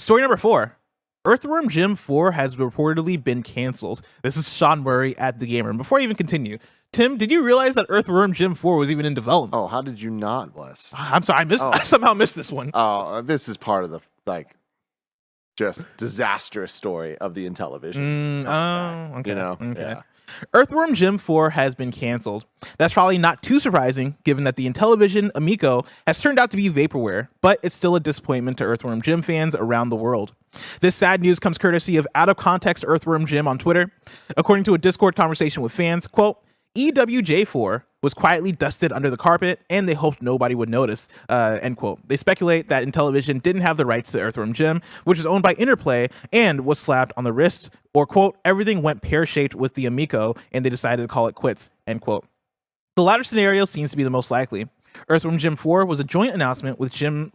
Story number 4. Earthworm Jim 4 has reportedly been canceled. This is Sean Murray at The Gamer. And before I even continue, Tim, did you realize that Earthworm Jim 4 was even in development? Oh, how did you not, Bless? I'm sorry, I somehow missed this one. Oh, this is part of the just disastrous story of the Intellivision. Okay. You know? Okay. Yeah. Earthworm Jim 4 has been canceled. That's probably not too surprising, given that the Intellivision Amico has turned out to be vaporware, but it's still a disappointment to Earthworm Jim fans around the world. This sad news comes courtesy of Out of Context Earthworm Jim on Twitter. According to a Discord conversation with fans, quote, EWJ4 was quietly dusted under the carpet, and they hoped nobody would notice, end quote. They speculate that Intellivision didn't have the rights to Earthworm Jim, which is owned by Interplay, and was slapped on the wrist, or, quote, everything went pear-shaped with the Amico, and they decided to call it quits, end quote. The latter scenario seems to be the most likely. Earthworm Jim 4 was a joint announcement with Jim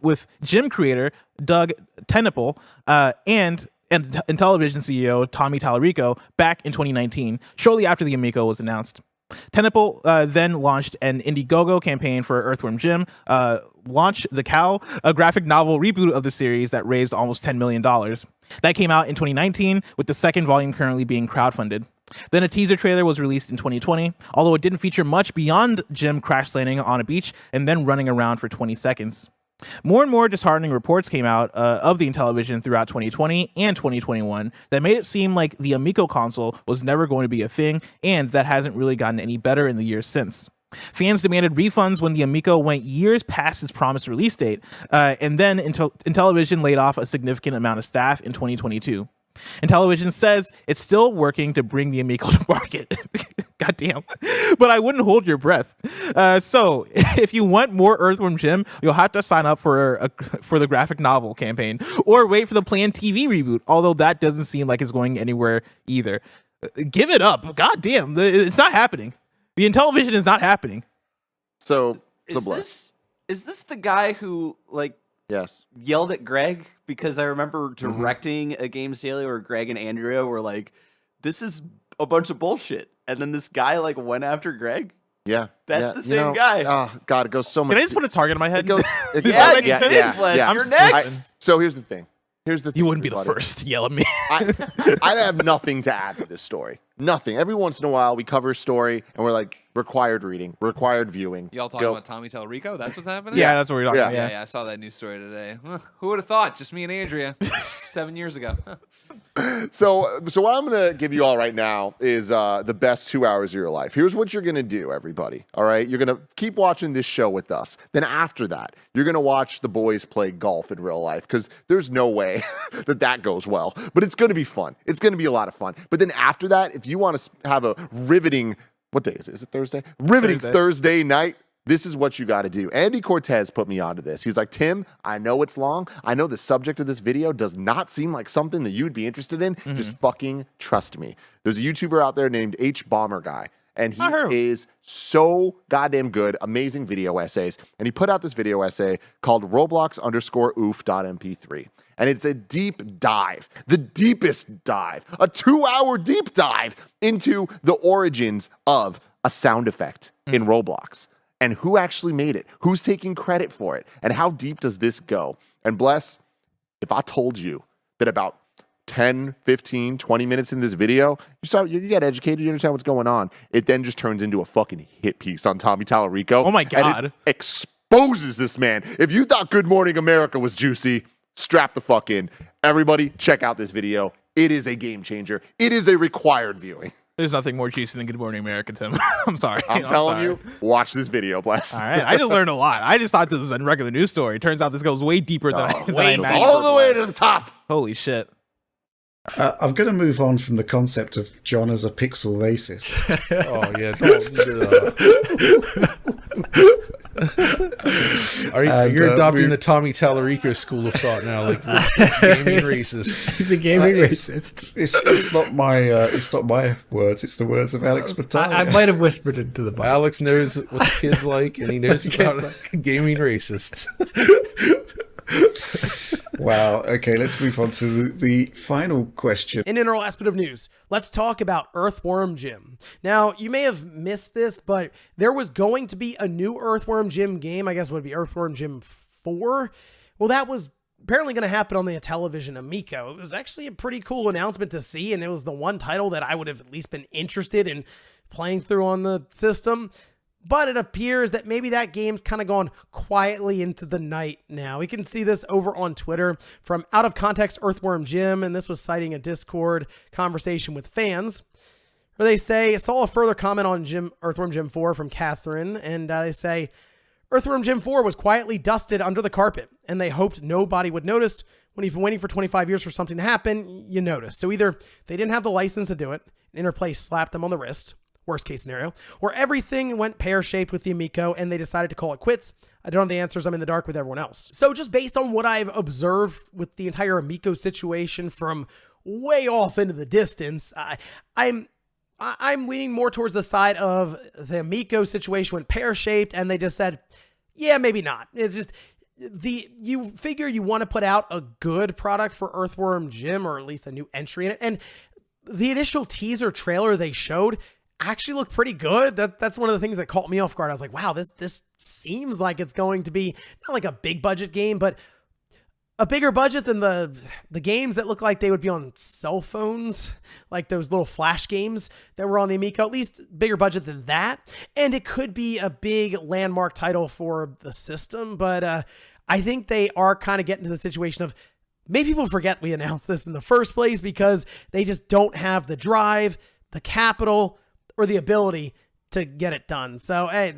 creator Doug Tenniple and Intellivision CEO Tommy Tallarico back in 2019, shortly after the Amico was announced. Tenniple then launched an Indiegogo campaign for Earthworm Jim, Launch the Cow, a graphic novel reboot of the series that raised almost $10 million. That came out in 2019, with the second volume currently being crowdfunded. Then a teaser trailer was released in 2020, although it didn't feature much beyond Jim crash landing on a beach and then running around for 20 seconds. More and more disheartening reports came out of the Intellivision throughout 2020 and 2021 that made it seem like the Amico console was never going to be a thing, and that hasn't really gotten any better in the years since. Fans demanded refunds when the Amico went years past its promised release date, and then Intellivision laid off a significant amount of staff in 2022. Intellivision says it's still working to bring the Amico to market. Goddamn. But I wouldn't hold your breath. So if you want more Earthworm Jim, you'll have to sign up for the graphic novel campaign or wait for the planned TV reboot, although that doesn't seem like it's going anywhere either. Give it up. Goddamn. It's not happening. The Intellivision is not happening. So is this the guy who yes yelled at Greg? Because I remember directing a Games Daily where Greg and Andrea were like, "This is a bunch of bullshit," and then this guy went after Greg. Yeah, that's the same guy. Oh God, it goes so much. Can I just put a target in my head? You're next. So here's the thing. You wouldn't be the first to yell at me. I have nothing to add to this story. Nothing. Every once in a while, we cover a story and we're like, required reading, required viewing. Y'all talking about Tommy Tallarico? That's what's happening? Yeah, that's what we're talking about. Yeah, I saw that news story today. Who would have thought? Just me and Andrea 7 years ago. So what I'm going to give you all right now is the best 2 hours of your life. Here's what you're going to do, everybody. All right? You're going to keep watching this show with us. Then after that, you're going to watch the boys play golf in real life because there's no way that goes well. But it's going to be fun. It's going to be a lot of fun. But then after that, if you want to have a riveting, what day is it? Is it Thursday? Riveting Thursday night. This is what you got to do. Andy Cortez put me onto this. He's like, Tim, I know it's long. I know the subject of this video does not seem like something that you'd be interested in. Just fucking trust me. There's a YouTuber out there named H Bomber Guy, and he is so goddamn good. Amazing video essays. And he put out this video essay called Roblox_oof.mp3. And it's a deep dive, the deepest dive, a 2-hour deep dive into the origins of a sound effect in Roblox. And who actually made it? Who's taking credit for it? And how deep does this go? And Bless, if I told you that about 10, 15, 20 minutes in this video, you get educated, you understand what's going on. It then just turns into a fucking hit piece on Tommy Tallarico. Oh my God. And it exposes this man. If you thought Good Morning America was juicy, strap the fuck in. Everybody, check out this video. It is a game changer. It is a required viewing. There's nothing more juicy than Good Morning America, Tim. I'm sorry. I'm telling you, watch this video, Bless. All right. I just learned a lot. I just thought this was a regular news story. Turns out this goes way deeper than I imagined. All the way to the top. Holy shit. I'm going to move on from the concept of John as a pixel racist. Oh, yeah. You're adopting the Tommy Tallarico school of thought now, like gaming racist. He's a gaming racist. It's not my words. It's the words of Alex Battaglia. I might have whispered it to the mic. Alex knows what the kids like, and he knows about gaming racists. Wow. Okay, let's move on to the final question. And in our last bit of news, let's talk about Earthworm Jim. Now, you may have missed this, but there was going to be a new Earthworm Jim game. I guess it would be Earthworm Jim 4. Well, that was apparently going to happen on the Intellivision Amico. It was actually a pretty cool announcement to see, and it was the one title that I would have at least been interested in playing through on the system. But it appears that maybe that game's kind of gone quietly into the night now. We can see this over on Twitter from Out of Context Earthworm Jim, and this was citing a Discord conversation with fans, where they say, saw a further comment on Earthworm Jim 4 from Catherine, and they say, Earthworm Jim 4 was quietly dusted under the carpet, and they hoped nobody would notice. When you've been waiting for 25 years for something to happen, you notice. So either they didn't have the license to do it, Interplay slapped them on the wrist, worst case scenario, or everything went pear-shaped with the Amico and they decided to call it quits. I don't have the answers. I'm in the dark with everyone else. So just based on what I've observed with the entire Amico situation from way off into the distance, I'm leaning more towards the side of the Amico situation went pear-shaped and they just said, yeah, maybe not. It's just you figure you want to put out a good product for Earthworm Jim, or at least a new entry in it. And the initial teaser trailer they showed actually looked pretty good. That's one of the things that caught me off guard. I was like, wow, this seems like it's going to be not like a big budget game, but a bigger budget than the games that look like they would be on cell phones, like those little flash games that were on the Amico, at least bigger budget than that. And it could be a big landmark title for the system, but I think they are kind of getting to the situation of maybe people forget we announced this in the first place because they just don't have the drive, the capital, or the ability to get it done. So hey,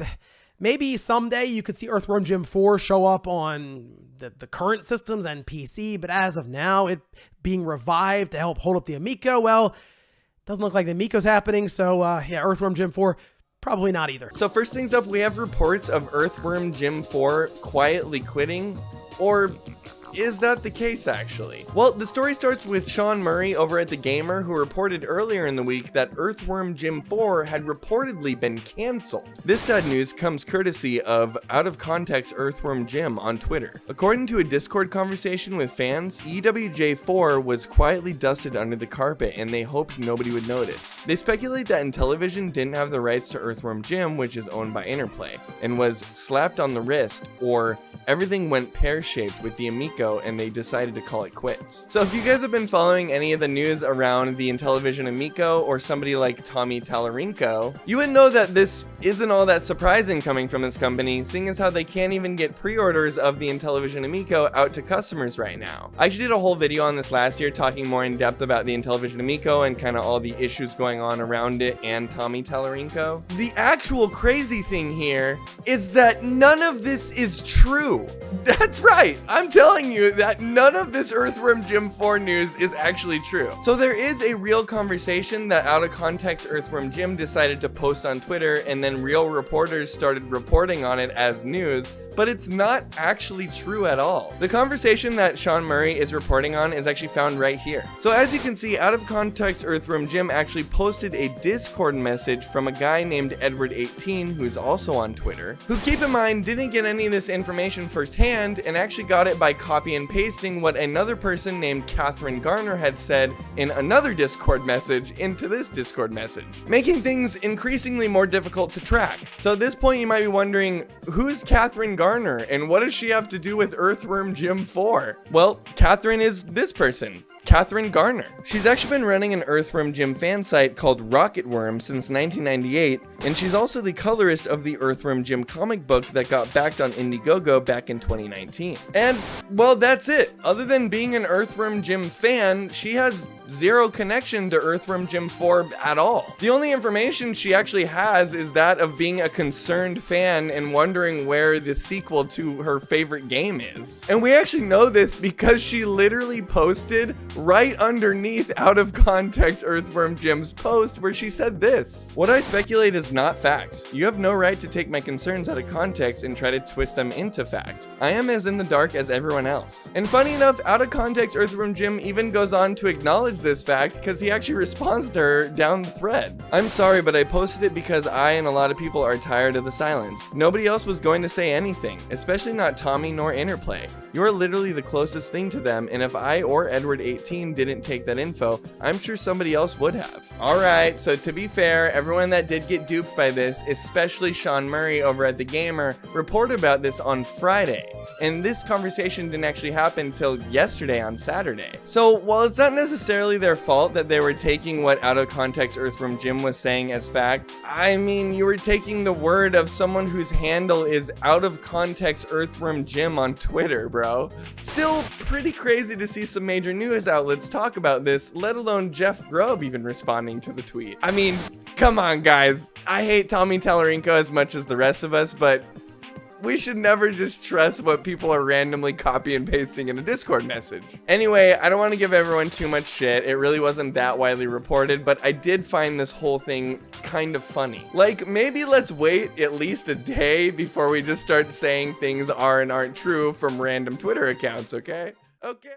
maybe someday you could see Earthworm Jim 4 show up on the current systems and PC, but as of now, it being revived to help hold up the Amico, well, doesn't look like the Amico's happening, so yeah, Earthworm Jim 4, probably not either. So first things up, we have reports of Earthworm Jim 4 quietly quitting, or is that the case actually? Well, the story starts with Sean Murray over at The Gamer, who reported earlier in the week that Earthworm Jim 4 had reportedly been cancelled. This sad news comes courtesy of Out of Context Earthworm Jim on Twitter. According to a Discord conversation with fans, EWJ4 was quietly dusted under the carpet and they hoped nobody would notice. They speculate that Intellivision didn't have the rights to Earthworm Jim, which is owned by Interplay, and was slapped on the wrist, or everything went pear-shaped with the Amico and they decided to call it quits. So if you guys have been following any of the news around the Intellivision Amico or somebody like Tommy Tallarico, you would know that this isn't all that surprising coming from this company, seeing as how they can't even get pre-orders of the Intellivision Amico out to customers right now. I actually did a whole video on this last year talking more in depth about the Intellivision Amico and kind of all the issues going on around it and Tommy Tallarico. The actual crazy thing here is that none of this is true. That's right, I'm telling you that none of this Earthworm Jim 4 news is actually true. So there is a real conversation that Out of Context Earthworm Jim decided to post on Twitter, and then real reporters started reporting on it as news, but it's not actually true at all. The conversation that Sean Murray is reporting on is actually found right here. So as you can see, Out of Context Earthworm Jim actually posted a Discord message from a guy named Edward18, who's also on Twitter, who, keep in mind, didn't get any of this information firsthand and actually got it by copy and pasting what another person named Catherine Garner had said in another Discord message into this Discord message, making things increasingly more difficult to track. So at this point you might be wondering, who's Catherine Garner and what does she have to do with Earthworm Jim 4? Well, Catherine is this person, Catherine Garner. She's actually been running an Earthworm Jim fan site called Rocket Worm since 1998, and she's also the colorist of the Earthworm Jim comic book that got backed on Indiegogo back in 2019. And, well, that's it. Other than being an Earthworm Jim fan, she has zero connection to Earthworm Jim 4 at all. The only information she actually has is that of being a concerned fan and wondering where the sequel to her favorite game is. And we actually know this because she literally posted right underneath Out of Context Earthworm Jim's post where she said this: "What I speculate is not fact. You have no right to take my concerns out of context and try to twist them into fact. I am as in the dark as everyone else." And funny enough, Out of Context Earthworm Jim even goes on to acknowledge this fact because he actually responds to her down the thread. "I'm sorry, but I posted it because I and a lot of people are tired of the silence. Nobody else was going to say anything, especially not Tommy nor Interplay. You're literally the closest thing to them, and if I or Edward18 19 didn't take that info, I'm sure somebody else would have. Alright, so to be fair, everyone that did get duped by this, especially Sean Murray over at The Gamer, reported about this on Friday. And this conversation didn't actually happen until yesterday on Saturday. So while it's not necessarily their fault that they were taking what out of context Earthworm Jim was saying as fact, I mean, you were taking the word of someone whose handle is out of context Earthworm Jim on Twitter, bro. Still pretty crazy to see some major news outlets talk about this, let alone Jeff Grubb even responding to the tweet. I mean, come on guys. I hate Tommy Tallarico as much as the rest of us, but we should never just trust what people are randomly copy and pasting in a Discord message. Anyway, I don't want to give everyone too much shit. It really wasn't that widely reported, but I did find this whole thing kind of funny. Like, maybe let's wait at least a day before we just start saying things are and aren't true from random Twitter accounts, okay? Okay.